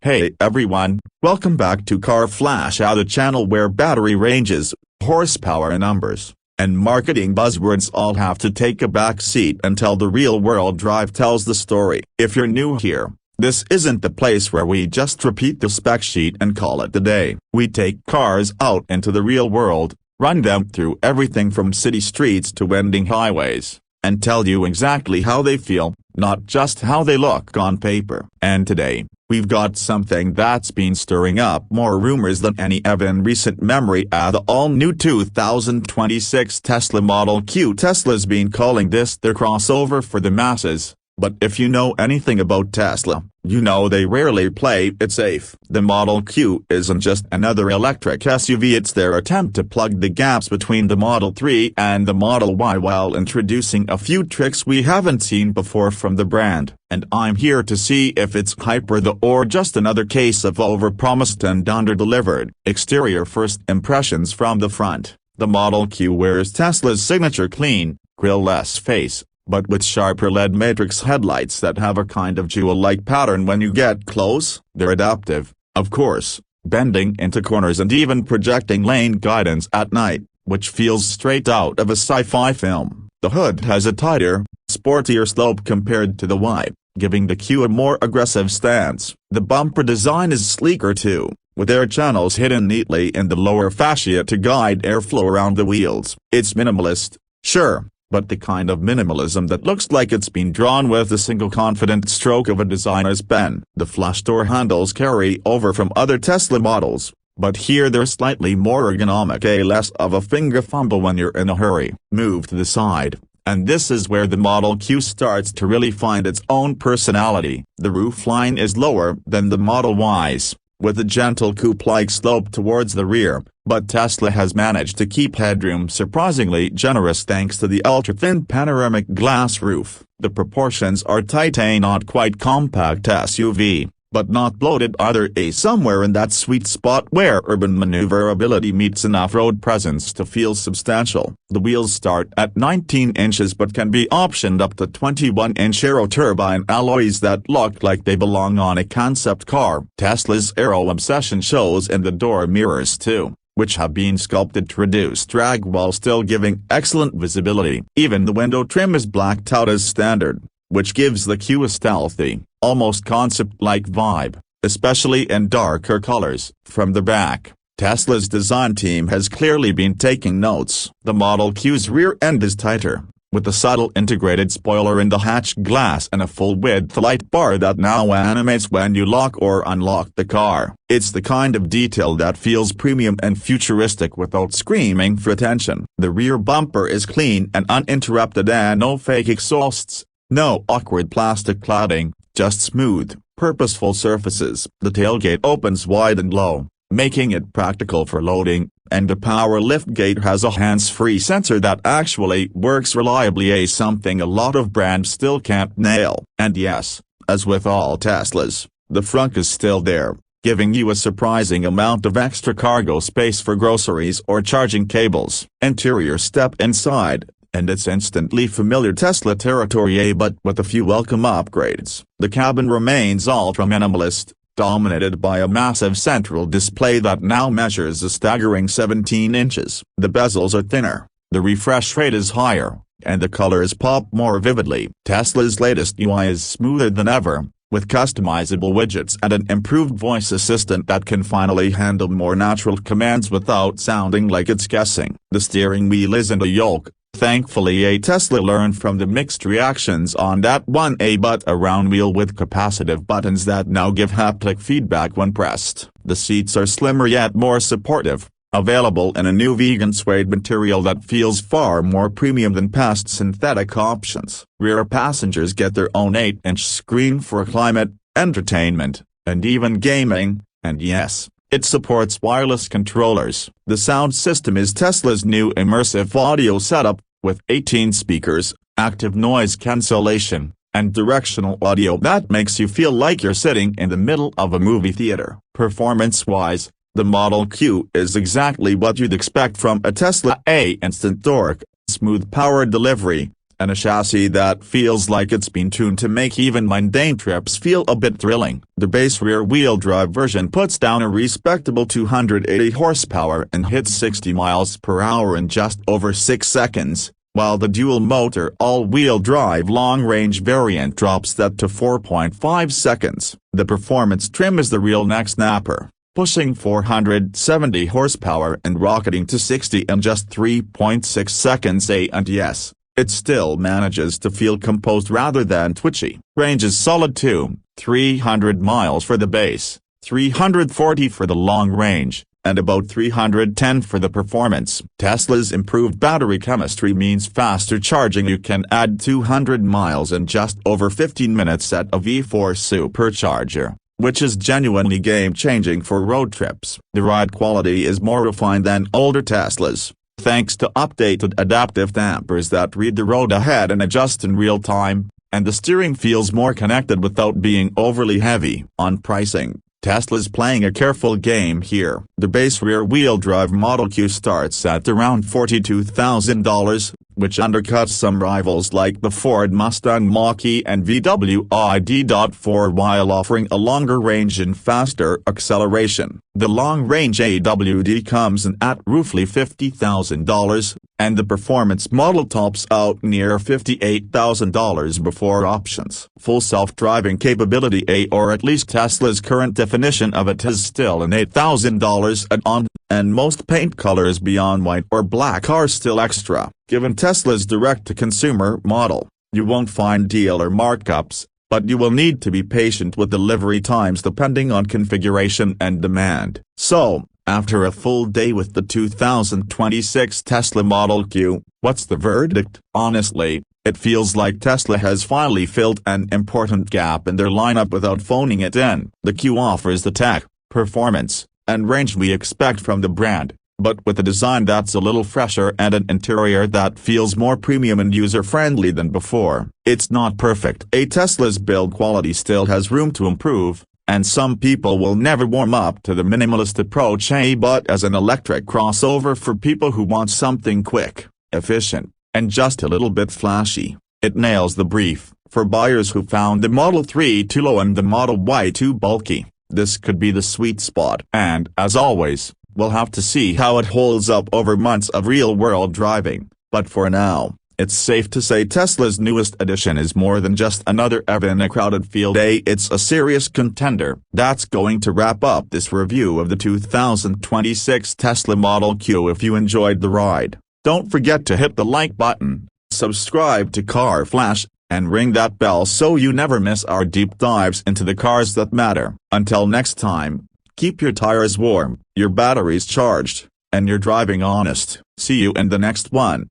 Hey everyone, welcome back to Car Flash, the channel where battery ranges, horsepower numbers, and marketing buzzwords all have to take a back seat until the real-world drive tells the story. If you're new here, this isn't the place where we just repeat the spec sheet and call it a day. We take cars out into the real world, run them through everything from city streets to winding highways, and tell you exactly how they feel, not just how they look on paper. And today, we've got something that's been stirring up more rumors than any ever in recent memory. The all-new 2026 Tesla Model Q. Tesla's been calling this their crossover for the masses, but if you know anything about Tesla, you know they rarely play it safe. The Model Q isn't just another electric SUV, it's their attempt to plug the gaps between the Model 3 and the Model Y while introducing a few tricks we haven't seen before from the brand. And I'm here to see if it's hyper or just another case of overpromised and underdelivered. Exterior first impressions from the front. The Model Q wears Tesla's signature clean, grille-less face, but with sharper LED matrix headlights that have a kind of jewel-like pattern when you get close. They're adaptive, of course, bending into corners and even projecting lane guidance at night, which feels straight out of a sci-fi film. The hood has a tighter, sportier slope compared to the Y, giving the Q a more aggressive stance. The bumper design is sleeker too, with air channels hidden neatly in the lower fascia to guide airflow around the wheels. It's minimalist, sure, but the kind of minimalism that looks like it's been drawn with a single confident stroke of a designer's pen. The flush door handles carry over from other Tesla models, but here they're slightly more ergonomic, less of a finger fumble when you're in a hurry. Move to the side, and this is where the Model Q starts to really find its own personality. The roofline is lower than the Model Y's, with a gentle coupe-like slope towards the rear, but Tesla has managed to keep headroom surprisingly generous thanks to the ultra-thin panoramic glass roof. The proportions are tight, not quite compact SUV, but not bloated either, somewhere in that sweet spot where urban maneuverability meets an off-road presence to feel substantial. The wheels start at 19 inches but can be optioned up to 21-inch aero-turbine alloys that look like they belong on a concept car. Tesla's aero obsession shows in the door mirrors too, which have been sculpted to reduce drag while still giving excellent visibility. Even the window trim is blacked out as standard, which gives the Q a stealthy, almost concept-like vibe, especially in darker colors. From the back, Tesla's design team has clearly been taking notes. The Model Q's rear end is tighter, with a subtle integrated spoiler in the hatch glass and a full-width light bar that now animates when you lock or unlock the car. It's the kind of detail that feels premium and futuristic without screaming for attention. The rear bumper is clean and uninterrupted, and no fake exhausts, no awkward plastic cladding, just smooth, purposeful surfaces. The tailgate opens wide and low, making it practical for loading, and the power liftgate has a hands-free sensor that actually works reliably, something a lot of brands still can't nail. And yes, as with all Teslas, the frunk is still there, giving you a surprising amount of extra cargo space for groceries or charging cables. Interior: step inside, and it's instantly familiar Tesla territory, but with a few welcome upgrades. The cabin remains ultra-minimalist, dominated by a massive central display that now measures a staggering 17 inches. The bezels are thinner, the refresh rate is higher, and the colors pop more vividly. Tesla's latest UI is smoother than ever, with customizable widgets and an improved voice assistant that can finally handle more natural commands without sounding like it's guessing. The steering wheel isn't a yoke. Thankfully, Tesla learned from the mixed reactions on that one, but a round wheel with capacitive buttons that now give haptic feedback when pressed. The seats are slimmer yet more supportive, available in a new vegan suede material that feels far more premium than past synthetic options. Rear passengers get their own 8-inch screen for climate, entertainment, and even gaming, and yes, it supports wireless controllers. The sound system is Tesla's new immersive audio setup, with 18 speakers, active noise cancellation, and directional audio that makes you feel like you're sitting in the middle of a movie theater. Performance-wise, the Model Q is exactly what you'd expect from a Tesla: instant torque, smooth power delivery, and a chassis that feels like it's been tuned to make even mundane trips feel a bit thrilling. The base rear-wheel drive version puts down a respectable 280 horsepower and hits 60 miles per hour in just over 6 seconds, while the dual-motor all-wheel drive long-range variant drops that to 4.5 seconds. The performance trim is the real neck snapper, pushing 470 horsepower and rocketing to 60 in just 3.6 seconds. And yes, it still manages to feel composed rather than twitchy. Range is solid too, 300 miles for the base, 340 for the long range, and about 310 for the performance. Tesla's improved battery chemistry means faster charging. You can add 200 miles in just over 15 minutes at a V4 supercharger, which is genuinely game-changing for road trips. The ride quality is more refined than older Teslas, thanks to updated adaptive dampers that read the road ahead and adjust in real time, and the steering feels more connected without being overly heavy. On pricing, Tesla's playing a careful game here. The base rear-wheel drive Model Q starts at around $42,000, which undercuts some rivals like the Ford Mustang Mach-E and VW ID.4 while offering a longer range and faster acceleration. The long-range AWD comes in at roughly $50,000, and the performance model tops out near $58,000 before options. Full self-driving capability, or at least Tesla's current definition of it, is still an $8,000 add-on, and most paint colors beyond white or black are still extra. Given Tesla's direct-to-consumer model, you won't find dealer markups, but you will need to be patient with delivery times depending on configuration and demand. So, after a full day with the 2026 Tesla Model Q, what's the verdict? Honestly, it feels like Tesla has finally filled an important gap in their lineup without phoning it in. The Q offers the tech, performance, and range we expect from the brand, but with a design that's a little fresher and an interior that feels more premium and user-friendly than before. It's not perfect. Tesla's build quality still has room to improve, and some people will never warm up to the minimalist approach, but as an electric crossover for people who want something quick, efficient, and just a little bit flashy, it nails the brief. For buyers who found the Model 3 too low and the Model Y too bulky, this could be the sweet spot. And, as always, we'll have to see how it holds up over months of real-world driving, but for now, it's safe to say Tesla's newest addition is more than just another EV in a crowded field. It's a serious contender. That's going to wrap up this review of the 2026 Tesla Model Q. If you enjoyed the ride, don't forget to hit the like button, subscribe to Car Flash, and ring that bell so you never miss our deep dives into the cars that matter. Until next time, keep your tires warm, your batteries charged, and your driving honest. See you in the next one.